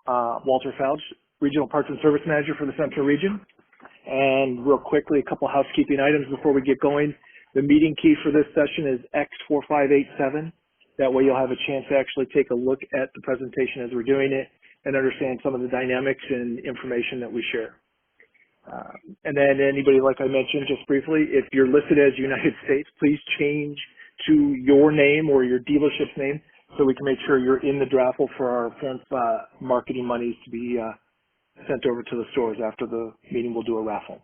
Walter Fouch, Regional Parts and Service Manager for the Central Region. And real quickly, a couple housekeeping items before we get going. The meeting key for this session is X4587. That way you'll have a chance to actually take a look at the presentation as we're doing it and understand some of the dynamics and information that we share. And then anybody, like I mentioned just briefly, if you're listed as United States, please change to your name or your dealership's name so we can make sure you're in the draft for our marketing monies to be sent over to the stores. After the meeting, we'll do a raffle.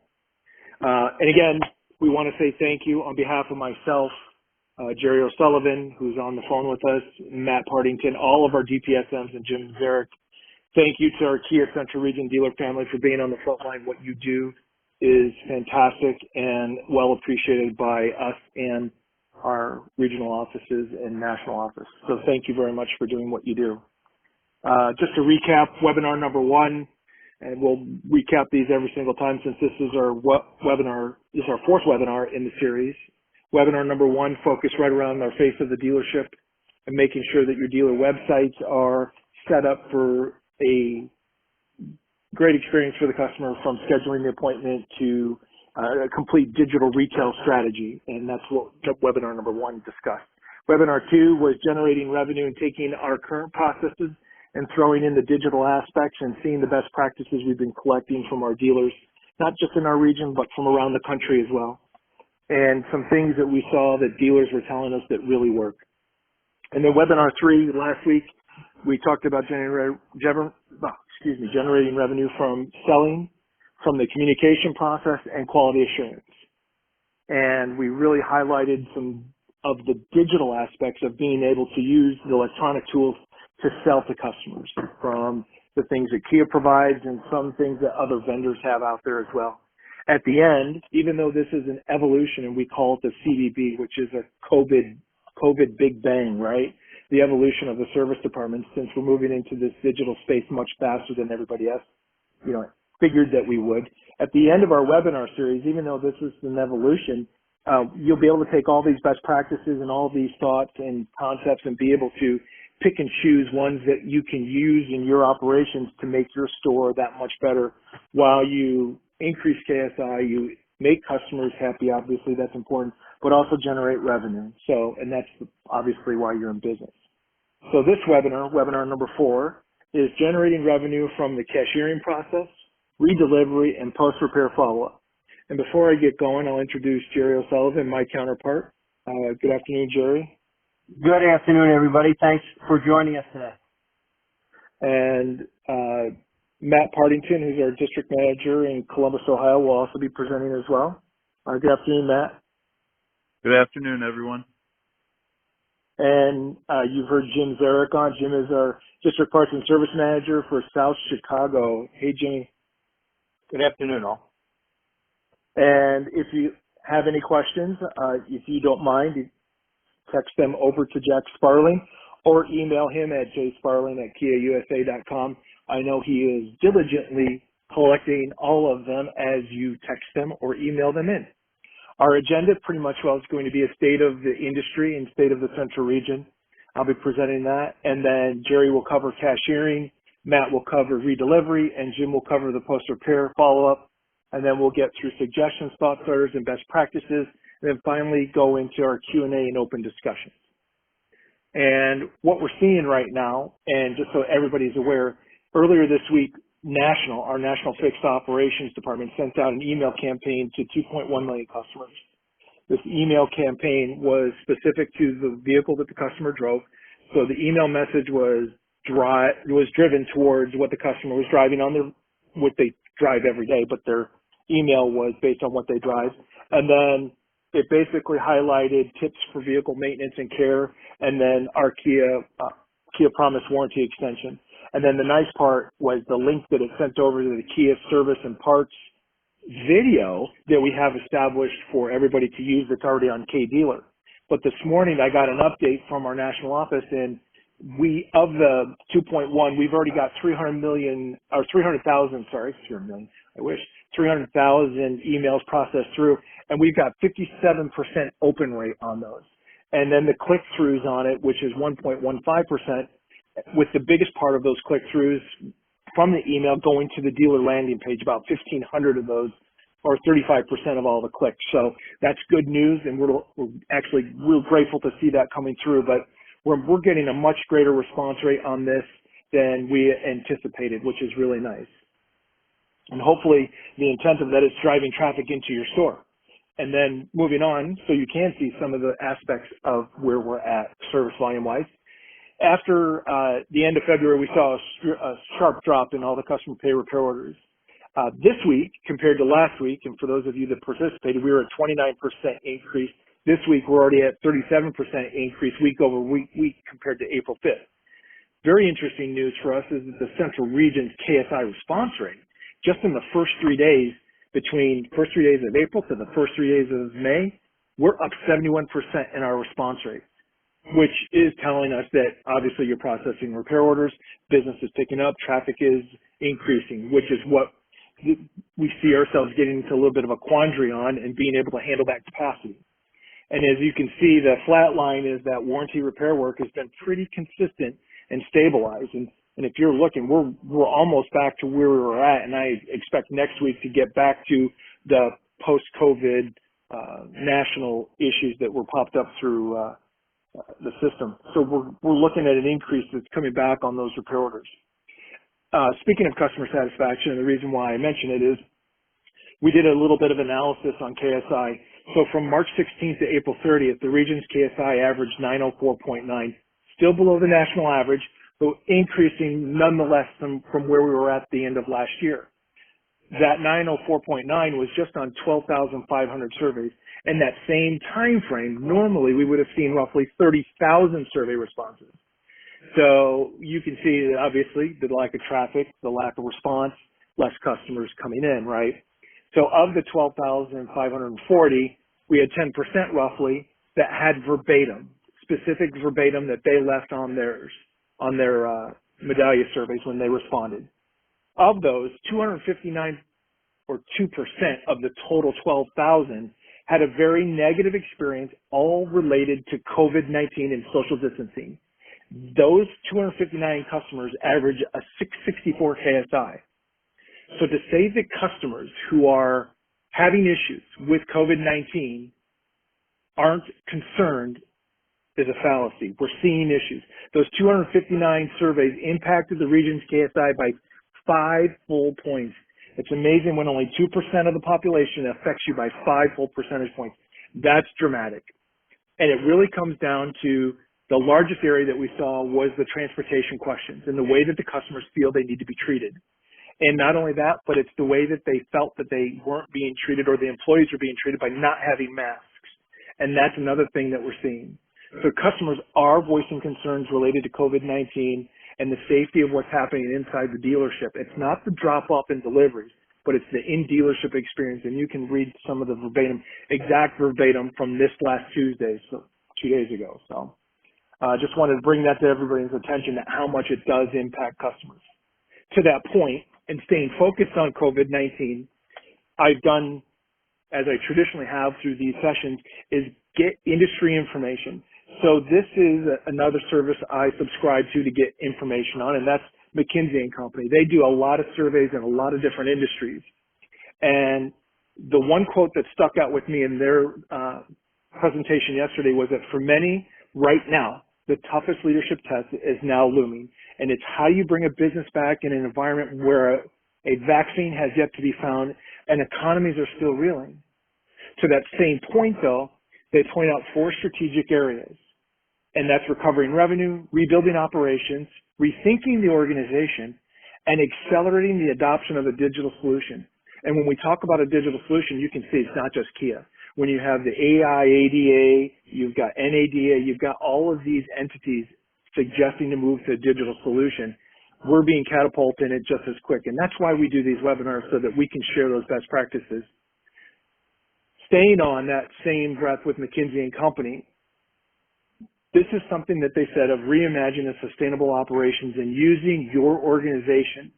And again, we want to say thank you on behalf of myself, Jerry O'Sullivan, who's on the phone with us, Matt Partington, all of our DPSMs, and Jim Zarek. Thank you to our Kia Central Region dealer family for being on the front line. What you do is fantastic and well appreciated by us and our regional offices and national office. So thank you very much for doing what you do. Just to recap, webinar number 1, and we'll recap these every single time since this is our webinar, this is our 4th webinar in the series. Webinar number 1 focused right around our face of the dealership and making sure that your dealer websites are set up for a great experience for the customer, from scheduling the appointment to a complete digital retail strategy, and that's what webinar number 1 discussed. Webinar 2 was generating revenue and taking our current processes and throwing in the digital aspects and seeing the best practices we've been collecting from our dealers, not just in our region, but from around the country as well. And some things that we saw that dealers were telling us that really work. And then webinar 3 last week, we talked about generating revenue from selling, from the communication process, and quality assurance. And we really highlighted some of the digital aspects of being able to use the electronic tools to sell to customers, from the things that Kia provides and some things that other vendors have out there as well. At the end, even though this is an evolution and we call it the CBB, which is a COVID Big Bang, right? The evolution of the service department, since we're moving into this digital space much faster than everybody else, figured that we would. At the end of our webinar series, even though this is an evolution, you'll be able to take all these best practices and all these thoughts and concepts and be able to pick and choose ones that you can use in your operations to make your store that much better while you increase KSI, you make customers happy, obviously that's important, but also generate revenue. So, and that's obviously why you're in business. So this webinar, webinar number 4, is generating revenue from the cashiering process, redelivery, and post-repair follow-up. And before I get going, I'll introduce Jerry O'Sullivan, my counterpart. Good afternoon, Jerry. Good afternoon, everybody. Thanks for joining us today. And Matt Partington, who's our district manager in Columbus, Ohio, will also be presenting as well. Good afternoon, Matt. Good afternoon, everyone. And you've heard Jim Zarek on. Jim is our district parts and service manager for South Chicago. Hey, Jimmy. Good afternoon, all. And if you have any questions, if you don't mind, text them over to Jack Sparling or email him at jsparling@kiausa.com. I know he is diligently collecting all of them as you text them or email them in. Our agenda pretty much is going to be a state of the industry and state of the Central Region. I'll be presenting that, and then Jerry will cover cashiering, Matt will cover redelivery, and Jim will cover the post-repair follow-up, and then we'll get through suggestions, thought starters, and best practices, and then finally go into our Q&A and open discussions. And what we're seeing right now, and just so everybody's aware, earlier this week, our National Fixed Operations Department sent out an email campaign to 2.1 million customers. This email campaign was specific to the vehicle that the customer drove. So the email message was driven towards what the customer was driving on what they drive every day, but their email was based on what they drive. And then it basically highlighted tips for vehicle maintenance and care, and then our Kia Promise warranty extension. And then the nice part was the link that it sent over to the Kia service and parts video that we have established for everybody to use that's already on K-Dealer. But this morning I got an update from our national office, and of the 2.1, we've already got 300,000 emails processed through, and we've got 57% open rate on those. And then the click-throughs on it, which is 1.15%, with the biggest part of those click-throughs from the email going to the dealer landing page, about 1,500 of those, or 35% of all the clicks. So that's good news, and we're actually real grateful to see that coming through. But we're getting a much greater response rate on this than we anticipated, which is really nice. And hopefully the intent of that is driving traffic into your store. And then moving on, so you can see some of the aspects of where we're at service volume-wise. After the end of February, we saw a sharp drop in all the customer pay repair orders. This week, compared to last week, and for those of you that participated, we were at 29% increase. This week, we're already at 37% increase week over week compared to April 5th. Very interesting news for us is that the Central Region's KSI response rate, just in the first 3 days, between first 3 days of April to the first 3 days of May, we're up 71% in our response rate, which is telling us that obviously you're processing repair orders, business is picking up, traffic is increasing, which is what we see ourselves getting into a little bit of a quandary on and being able to handle that capacity. And as you can see, the flat line is that warranty repair work has been pretty consistent and stabilized. And if you're looking, we're almost back to where we were at, and I expect next week to get back to the post-COVID national issues that were popped up through the system. So we're looking at an increase that's coming back on those repair orders. Speaking of customer satisfaction, and the reason why I mention it is we did a little bit of analysis on KSI. So from March 16th to April 30th, the region's KSI averaged 904.9, still below the national average, but increasing nonetheless from where we were at the end of last year. That 904.9 was just on 12,500 surveys. In that same time frame, normally we would have seen roughly 30,000 survey responses. So you can see that obviously the lack of traffic, the lack of response, less customers coming in, right? So of the 12,540, we had 10% roughly that had specific verbatim that they left on their Medalia surveys when they responded. Of those, 259 or 2% of the total 12,000 had a very negative experience, all related to COVID-19 and social distancing. Those 259 customers average a 664 KSI. So to say that customers who are having issues with COVID-19 aren't concerned is a fallacy. We're seeing issues. Those 259 surveys impacted the region's KSI by 5 full points. It's amazing when only 2% of the population affects you by 5 full percentage points. That's dramatic. And it really comes down to the largest area that we saw was the transportation questions and the way that the customers feel they need to be treated. And not only that, but it's the way that they felt that they weren't being treated or the employees were being treated by not having masks. And that's another thing that we're seeing. So customers are voicing concerns related to COVID-19 and the safety of what's happening inside the dealership. It's not the drop-off in deliveries, but it's the in-dealership experience. And you can read some of the exact verbatim from this last Tuesday, so 2 days ago. So just wanted to bring that to everybody's attention that how much it does impact customers. To that point, and staying focused on COVID-19, I've done, as I traditionally have through these sessions, is get industry information. So this is another service I subscribe to get information on, and that's McKinsey & Company. They do a lot of surveys in a lot of different industries. And the one quote that stuck out with me in their presentation yesterday was that for many, right now, the toughest leadership test is now looming. And it's how you bring a business back in an environment where a vaccine has yet to be found and economies are still reeling. To that same point, though, they point out 4 strategic areas. And that's recovering revenue, rebuilding operations, rethinking the organization, and accelerating the adoption of a digital solution. And when we talk about a digital solution, you can see it's not just Kia. When you have the AI, ADA, you've got NADA, you've got all of these entities suggesting to move to a digital solution, we're being catapulted in it just as quick. And that's why we do these webinars, so that we can share those best practices. Staying on that same breath with McKinsey & Company, this is something that they said of reimagine a sustainable operations and using your organization.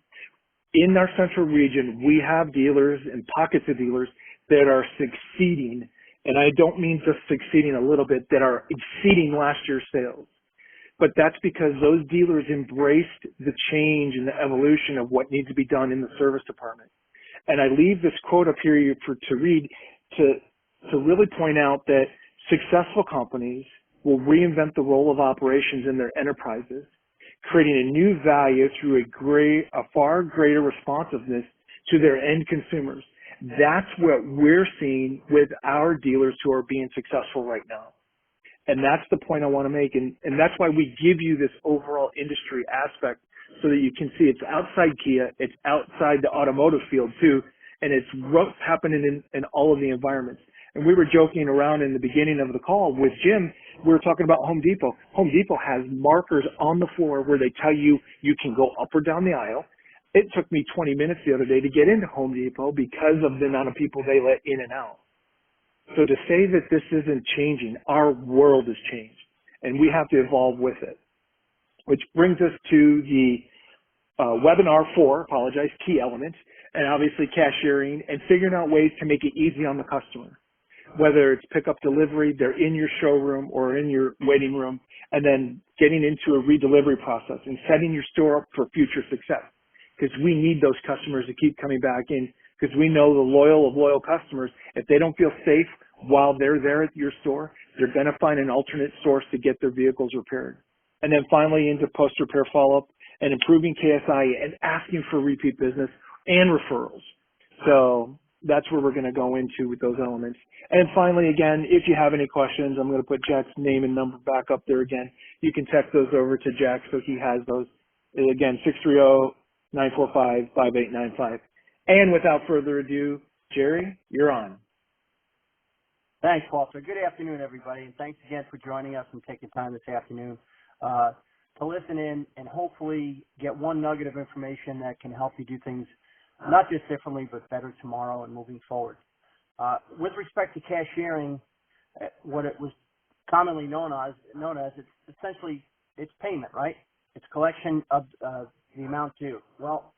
In our central region, we have dealers and pockets of dealers that are succeeding, and I don't mean just succeeding a little bit, that are exceeding last year's sales. But that's because those dealers embraced the change and the evolution of what needs to be done in the service department. And I leave this quote up here to read to really point out that successful companies will reinvent the role of operations in their enterprises, creating a new value through a far greater responsiveness to their end consumers. That's what we're seeing with our dealers who are being successful right now. And that's the point I want to make. And that's why we give you this overall industry aspect so that you can see it's outside Kia, it's outside the automotive field too, and it's what's happening in all of the environments. And we were joking around in the beginning of the call with Jim. We were talking about Home Depot. Home Depot has markers on the floor where they tell you you can go up or down the aisle. It took me 20 minutes the other day to get into Home Depot because of the amount of people they let in and out. So to say that this isn't changing, our world has changed, and we have to evolve with it. Which brings us to the webinar 4, key elements, and obviously cashiering and figuring out ways to make it easy on the customer. Whether it's pickup delivery, they're in your showroom or in your waiting room, and then getting into a redelivery process and setting your store up for future success. Because we need those customers to keep coming back in, because we know the loyal customers, if they don't feel safe while they're there at your store, they're going to find an alternate source to get their vehicles repaired. And then finally into post-repair follow-up and improving KSI and asking for repeat business and referrals. So that's where we're going to go into with those elements. And finally, again, if you have any questions, I'm going to put Jack's name and number back up there again. You can text those over to Jack so he has those. Again, 630-945-5895. And without further ado, Jerry, you're on. Thanks, Walter. Good afternoon, everybody, and thanks again for joining us and taking time this afternoon to listen in and hopefully get one nugget of information that can help you do things not just differently, but better tomorrow and moving forward. With respect to cashiering, what it was commonly known as, it's essentially, it's payment, right? It's collection of the amount due. Well,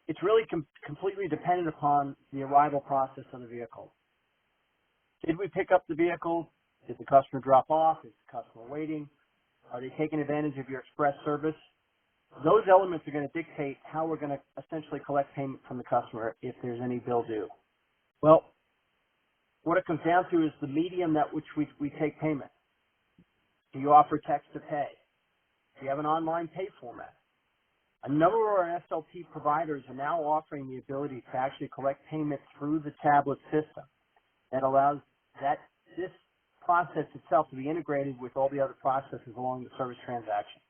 it's really completely dependent upon the arrival process of the vehicle. Did we pick up the vehicle? Did the customer drop off? Is the customer waiting? Are they taking advantage of your express service? Those elements are going to dictate how we're going to essentially collect payment from the customer if there's any bill due. Well, what it comes down to is the medium that which we take payment. Do you offer text to pay? Do you have an online pay format? A number of our SLP providers are now offering the ability to actually collect payment through the tablet system that allows this process itself to be integrated with all the other processes along the service transaction.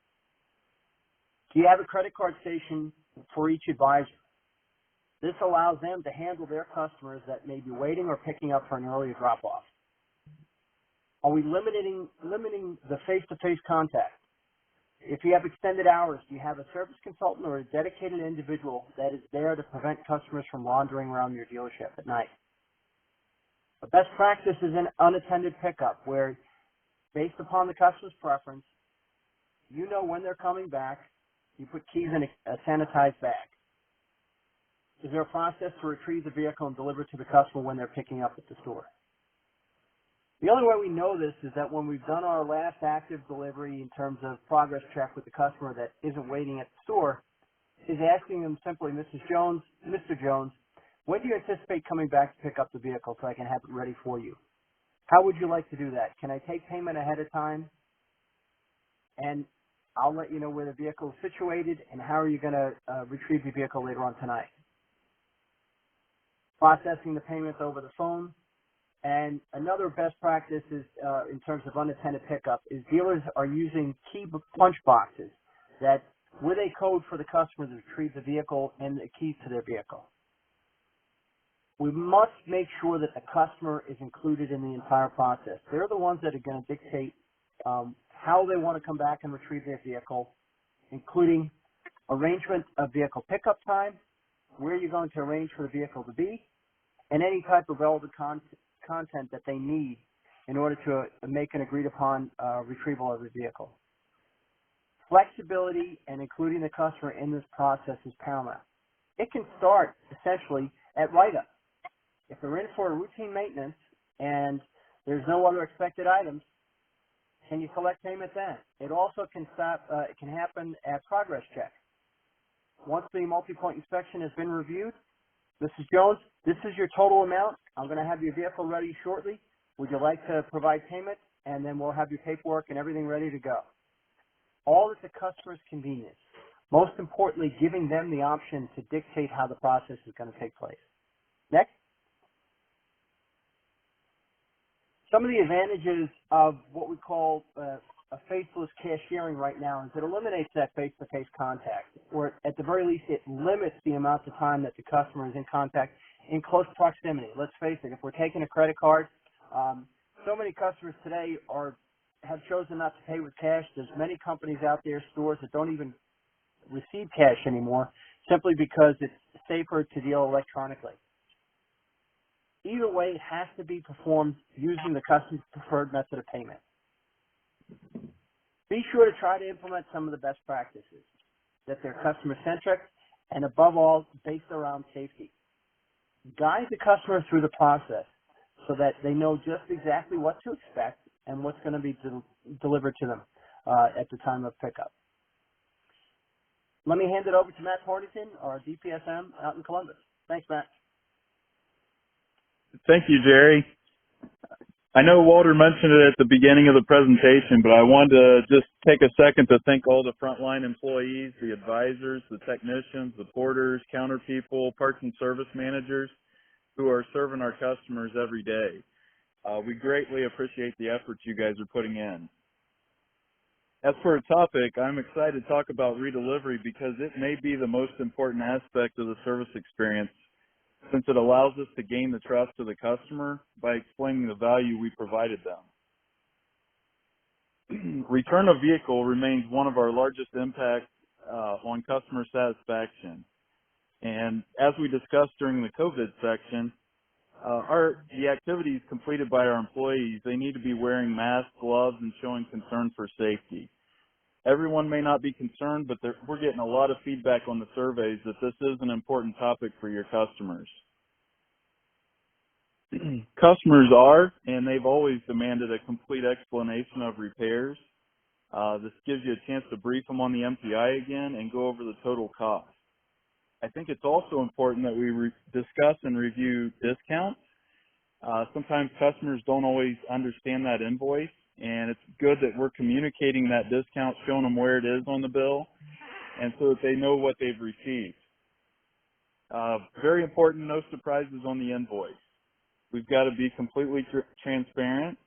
Do you have a credit card station for each advisor? This allows them to handle their customers that may be waiting or picking up for an earlier drop-off. Are we limiting the face-to-face contact? If you have extended hours, do you have a service consultant or a dedicated individual that is there to prevent customers from wandering around your dealership at night? The best practice is an unattended pickup where, based upon the customer's preference, you know when they're coming back, you put keys in a sanitized bag. Is there a process to retrieve the vehicle and deliver it to the customer when they're picking up at the store? The only way we know this is that when we've done our last active delivery in terms of progress check with the customer that isn't waiting at the store, is asking them simply, Mrs. Jones, Mr. Jones, when do you anticipate coming back to pick up the vehicle so I can have it ready for you? How would you like to do that? Can I take payment ahead of time? And I'll let you know where the vehicle is situated and how are you going to retrieve the vehicle later on tonight. Processing the payments over the phone. And another best practice is, in terms of unattended pickup, is dealers are using key punch boxes that with a code for the customer to retrieve the vehicle and the keys to their vehicle. We must make sure that the customer is included in the entire process. They're the ones that are going to dictate how they want to come back and retrieve their vehicle, including arrangement of vehicle pickup time, where you're going to arrange for the vehicle to be, and any type of relevant content that they need in order to make an agreed upon retrieval of the vehicle. Flexibility and including the customer in this process is paramount. It can start essentially at write-up. If they're in for a routine maintenance and there's no other expected items, Can you collect payment then? It also can it can happen at progress check. Once the multi-point inspection has been reviewed, Mrs. Jones, this is your total amount. I'm going to have your vehicle ready shortly. Would you like to provide payment? And then we'll have your paperwork and everything ready to go. All at the customer's convenience. Most importantly, giving them the option to dictate how the process is going to take place. Next. Some of the advantages of what we call a faceless cashiering right now is it eliminates that face-to-face contact, or at the very least, it limits the amount of time that the customer is in contact in close proximity. Let's face it, if we're taking a credit card, so many customers today have chosen not to pay with cash. There's many companies out there, stores that don't even receive cash anymore, simply because it's safer to deal electronically. Either way, it has to be performed using the customer's preferred method of payment. Be sure to try to implement some of the best practices, that they're customer-centric and, above all, based around safety. Guide the customer through the process so that they know just exactly what to expect and what's going to be delivered to them at the time of pickup. Let me hand it over to Matt Hortington, our DPSM out in Columbus. Thanks, Matt. Thank you, Jerry. I know Walter mentioned it at the beginning of the presentation, but I wanted to just take a second to thank all the frontline employees, the advisors, the technicians, the porters, counter people, parts and service managers who are serving our customers every day. We greatly appreciate the efforts you guys are putting in. As for a topic, I'm excited to talk about redelivery because it may be the most important aspect of the service experience, since it allows us to gain the trust of the customer by explaining the value we provided them. Return of vehicle remains one of our largest impacts on customer satisfaction. And as we discussed during the COVID section, the activities completed by our employees, they need to be wearing masks, gloves, and showing concern for safety. Everyone may not be concerned, but we're getting a lot of feedback on the surveys that this is an important topic for your customers. Customers are, and they've always demanded a complete explanation of repairs. This gives you a chance to brief them on the MPI again and go over the total cost. I think it's also important that we discuss and review discounts. Sometimes customers don't always understand that invoice, and it's good that we're communicating that discount, showing them where it is on the bill, and so that they know what they've received. Very important, no surprises on the invoice. We've got to be completely transparent,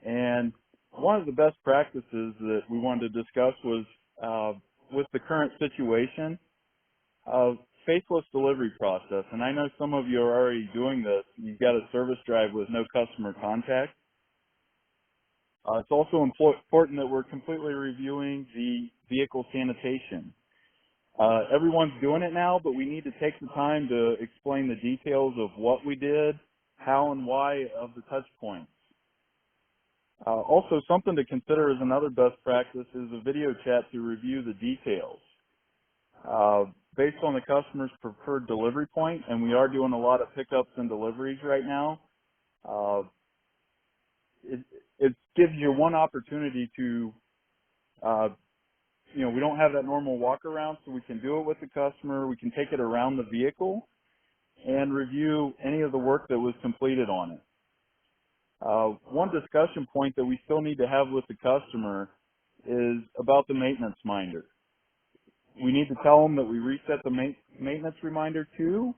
and one of the best practices that we wanted to discuss was with the current situation of faceless delivery process. And I know some of you are already doing this. You've got a service drive with no customer contact. It's also important that we're completely reviewing the vehicle sanitation. Everyone's doing it now, but we need to take the time to explain the details of what we did, how and why of the touch points. Also, something to consider as another best practice is a video chat to review the details. Based on the customer's preferred delivery point, and we are doing a lot of pickups and deliveries right now, it gives you one opportunity to, we don't have that normal walk around, so we can do it with the customer. We can take it around the vehicle and review any of the work that was completed on it. One discussion point that we still need to have with the customer is about the maintenance minder. We need to tell them that we reset the maintenance reminder too,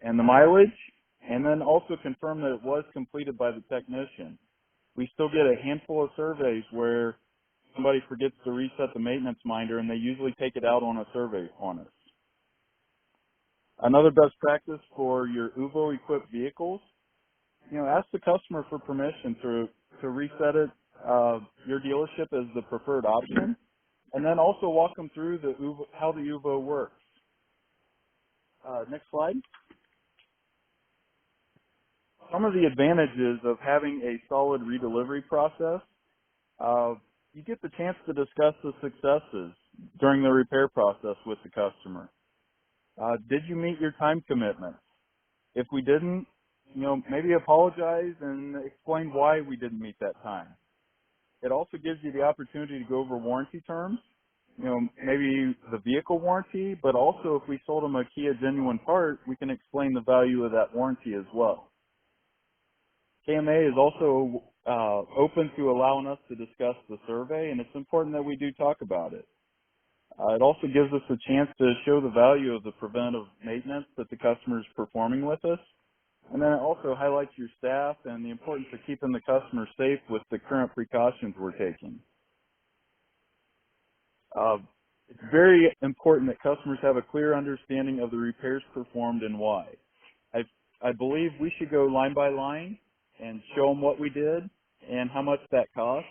and the mileage, and then also confirm that it was completed by the technician. We still get a handful of surveys where somebody forgets to reset the maintenance minder, and they usually take it out on a survey on us. Another best practice for your UVO-equipped vehicles, ask the customer for permission to reset it, your dealership as the preferred option. And then also walk them through how the UVO works. Next slide. Some of the advantages of having a solid redelivery process, you get the chance to discuss the successes during the repair process with the customer. Did you meet your time commitments? If we didn't, maybe apologize and explain why we didn't meet that time. It also gives you the opportunity to go over warranty terms, you know, maybe the vehicle warranty, but also if we sold them a Kia genuine part, we can explain the value of that warranty as well. KMA is also open to allowing us to discuss the survey, and it's important that we do talk about it. It also gives us a chance to show the value of the preventive maintenance that the customer is performing with us. And then it also highlights your staff and the importance of keeping the customer safe with the current precautions we're taking. It's very important that customers have a clear understanding of the repairs performed and why. I believe we should go line by line and show them what we did and how much that cost.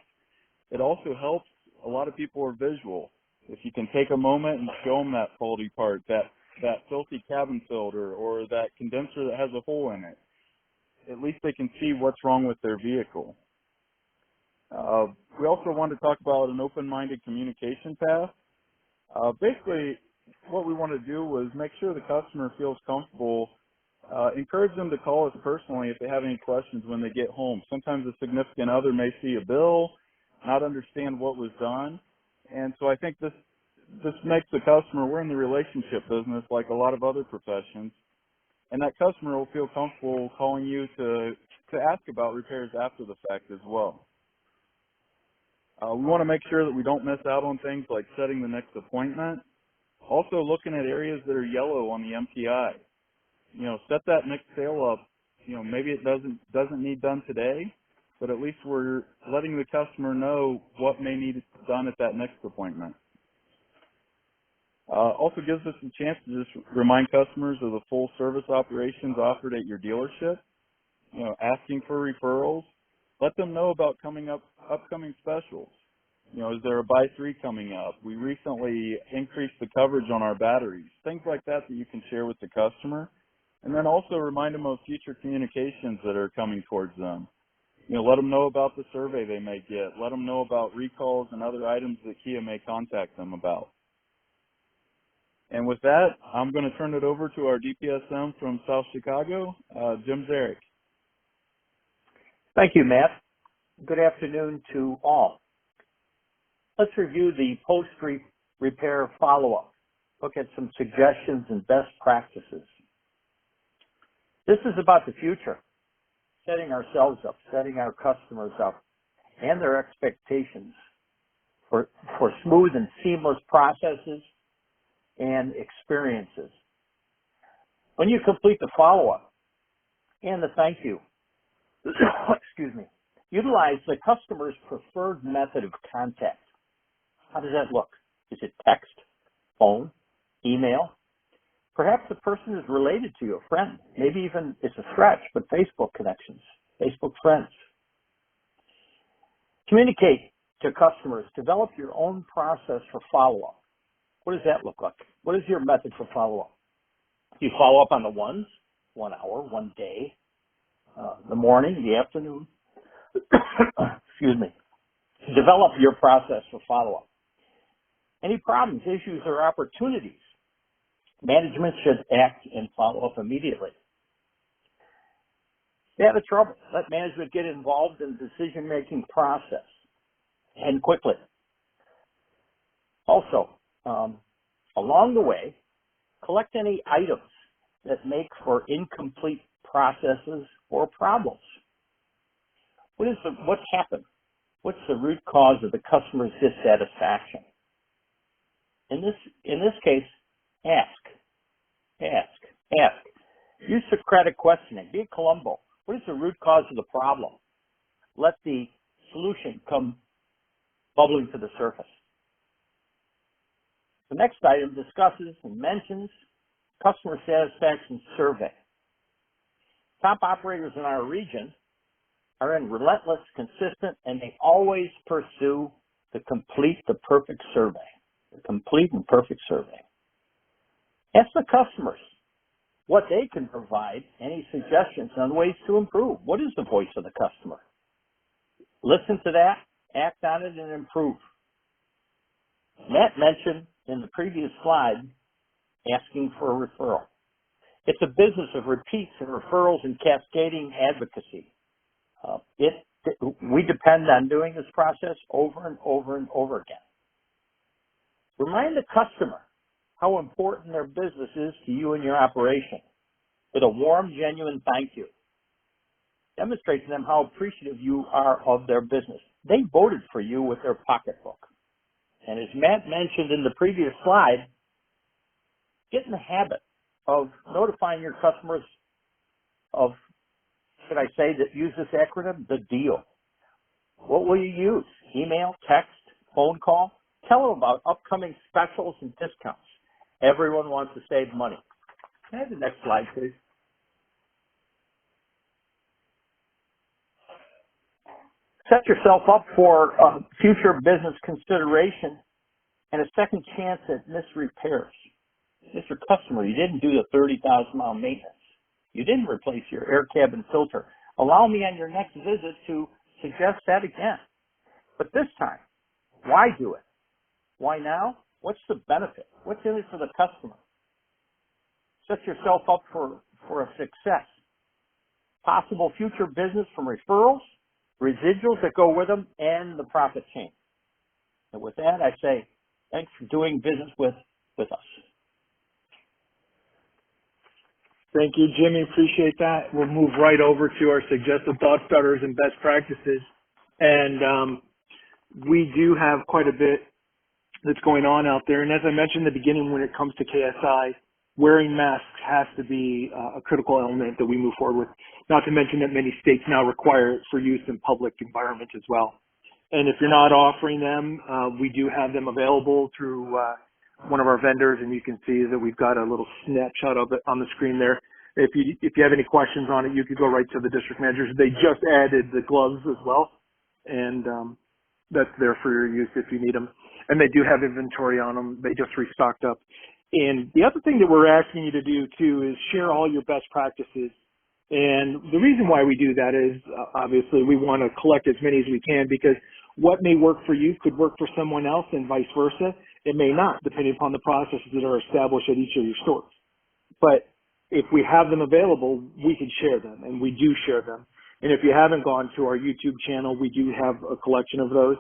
It also helps, a lot of people are visual. If you can take a moment and show them that faulty part, that filthy cabin filter or that condenser that has a hole in it, at least they can see what's wrong with their vehicle. We also want to talk about an open-minded communication path. Basically, what we want to do was make sure the customer feels comfortable, encourage them to call us personally if they have any questions when they get home. Sometimes a significant other may see a bill, not understand what was done, and so I think this makes the customer, we're in the relationship business like a lot of other professions, and that customer will feel comfortable calling you to ask about repairs after the fact as well. We want to make sure that we don't miss out on things like setting the next appointment. Also looking at areas that are yellow on the MPI. You know, set that next sale up. You know, maybe it doesn't need done today, but at least we're letting the customer know what may need done at that next appointment. Also gives us a chance to just remind customers of the full service operations offered at your dealership. You know, asking for referrals. Let them know about upcoming specials. You know, is there a buy three coming up? We recently increased the coverage on our batteries. Things like that you can share with the customer. And then also remind them of future communications that are coming towards them. You know, let them know about the survey they may get. Let them know about recalls and other items that Kia may contact them about. And with that, I'm going to turn it over to our DPSM from South Chicago, Jim Zarek. Thank you, Matt. Good afternoon to all. Let's review the post-repair follow-up. Look at some suggestions and best practices. This is about the future, setting ourselves up, setting our customers up, and their expectations for smooth and seamless processes and experiences. When you complete the follow-up and the thank you, excuse me, utilize the customer's preferred method of contact. How does that look? Is it text, phone, email? Perhaps the person is related to you, a friend. Maybe even it's a stretch, but Facebook connections, Facebook friends. Communicate to customers. Develop your own process for follow-up. What does that look like? What is your method for follow-up? Do you follow up on the ones, 1 hour, 1 day, the morning, the afternoon? Excuse me. Develop your process for follow-up. Any problems, issues, or opportunities? Management should act and follow up immediately. They have a trouble. Let management get involved in the decision-making process and quickly. Also, along the way, collect any items that make for incomplete processes or problems. What's happened? What's the root cause of the customer's dissatisfaction? In this case, ask. Use Socratic questioning. Be a Columbo. What is the root cause of the problem? Let the solution come bubbling to the surface. The next item discusses and mentions customer satisfaction survey. Top operators in our region are in relentless, consistent, and they always pursue the complete, the perfect survey. The complete and perfect survey. Ask the customers what they can provide, any suggestions on ways to improve. What is the voice of the customer? Listen to that, act on it, and improve. Matt mentioned in the previous slide asking for a referral. It's a business of repeats and referrals and cascading advocacy. It We depend on doing this process over and over and over again. Remind the customer how important their business is to you and your operation with a warm, genuine thank you. Demonstrate to them how appreciative you are of their business. They voted for you with their pocketbook. And as Matt mentioned in the previous slide, get in the habit of notifying your customers of, should I say that use this acronym, the deal. What will you use? Email, text, phone call? Tell them about upcoming specials and discounts. Everyone wants to save money. Can I have the next slide, please? Set yourself up for future business consideration and a second chance at missed repairs. Mr. Customer, you didn't do the 30,000-mile maintenance. You didn't replace your air cabin filter. Allow me on your next visit to suggest that again. But this time, why do it? Why now? What's the benefit? What's in it for the customer? Set yourself up for a success. Possible future business from referrals, residuals that go with them, and the profit chain. And with that, I say, thanks for doing business with us. Thank you, Jimmy. Appreciate that. We'll move right over to our suggested thought starters and best practices. And we do have quite a bit that's going on out there. And as I mentioned in the beginning, when it comes to KSI, wearing masks has to be a critical element that we move forward with. Not to mention that many states now require it for use in public environments as well. And if you're not offering them, we do have them available through one of our vendors, and you can see that we've got a little snapshot of it on the screen there. If you have any questions on it, you could go right to the district managers. They just added the gloves as well, and that's there for your use if you need them. And they do have inventory on them. They just restocked up. And the other thing that we're asking you to do too is share all your best practices. And the reason why we do that is obviously we want to collect as many as we can, because what may work for you could work for someone else and vice versa. It may not, depending upon the processes that are established at each of your stores. But if we have them available, we can share them, and we do share them. And if you haven't gone to our YouTube channel, we do have a collection of those.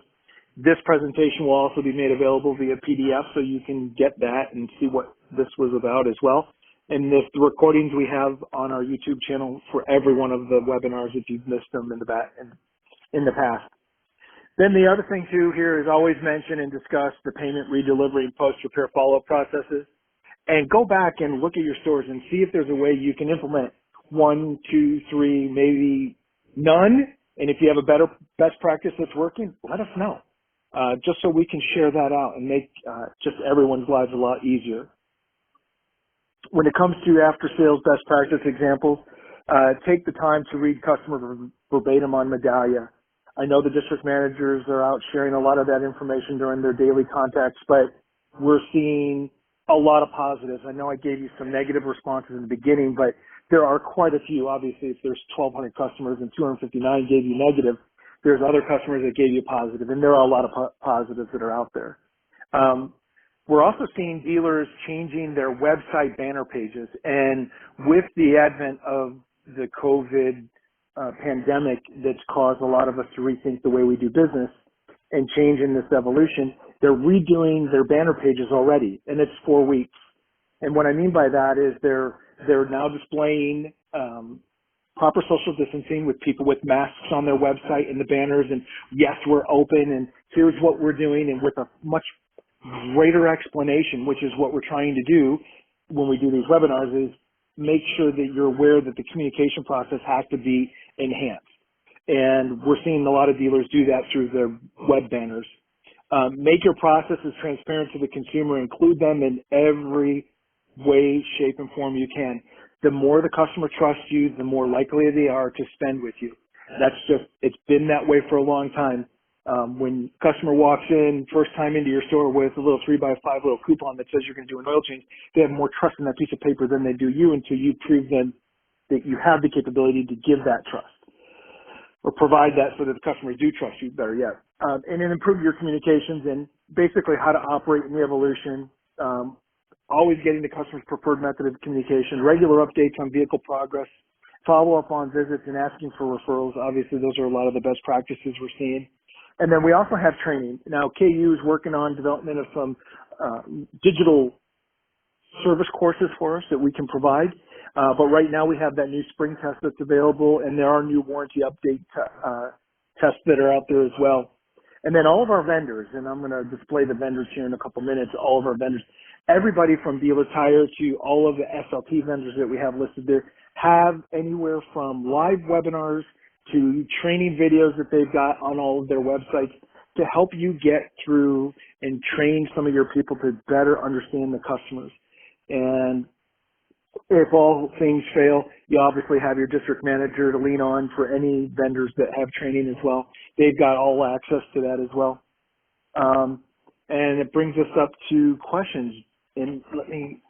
This presentation will also be made available via PDF, so you can get that and see what this was about as well. And the recordings we have on our YouTube channel for every one of the webinars if you've missed them in the past. Then the other thing too here is always mention and discuss the payment, redelivery, and post-repair follow-up processes. And go back and look at your stores and see if there's a way you can implement 1, 2, 3, maybe none. And if you have a better best practice that's working, let us know. Just so we can share that out and make just everyone's lives a lot easier. When it comes to after-sales best practice examples, take the time to read Customer Verbatim on Medalia. I know the district managers are out sharing a lot of that information during their daily contacts, but we're seeing a lot of positives. I know I gave you some negative responses in the beginning, but there are quite a few. Obviously, if there's 1,200 customers and 259 gave you negative, there's other customers that gave you positive, and there are a lot of positives that are out there. We're also seeing dealers changing their website banner pages, and with the advent of the COVID pandemic that's caused a lot of us to rethink the way we do business and change in this evolution, they're redoing their banner pages already, and it's 4 weeks. And what I mean by that is they're now displaying proper social distancing with people with masks on their website and the banners, and yes, we're open, and here's what we're doing, and with a much greater explanation, which is what we're trying to do when we do these webinars, is make sure that you're aware that the communication process has to be enhanced. And we're seeing a lot of dealers do that through their web banners. Make your processes transparent to the consumer. Include them in every way, shape, and form you can. The more the customer trusts you, the more likely they are to spend with you. It's been that way for a long time. When customer walks in first time into your store with a little 3x5 little coupon that says you're going to do an oil change, they have more trust in that piece of paper than they do you until you prove them that you have the capability to give that trust or provide that so that the customers do trust you, better yet. And then improve your communications and basically how to operate in the evolution, always getting the customer's preferred method of communication, regular updates on vehicle progress, follow up on visits and asking for referrals. Obviously, those are a lot of the best practices we're seeing. And then we also have training. Now, KU is working on development of some digital service courses for us that we can provide. But right now we have that new spring test that's available, and there are new warranty update tests that are out there as well. And then all of our vendors, and I'm going to display the vendors here in a couple minutes, all of our vendors, everybody from Dealer Tire to all of the SLP vendors that we have listed there have anywhere from live webinars to training videos that they've got on all of their websites to help you get through and train some of your people to better understand the customers. And if all things fail, you obviously have your district manager to lean on for any vendors that have training as well. They've got all access to that as well. And it brings us up to questions. And let me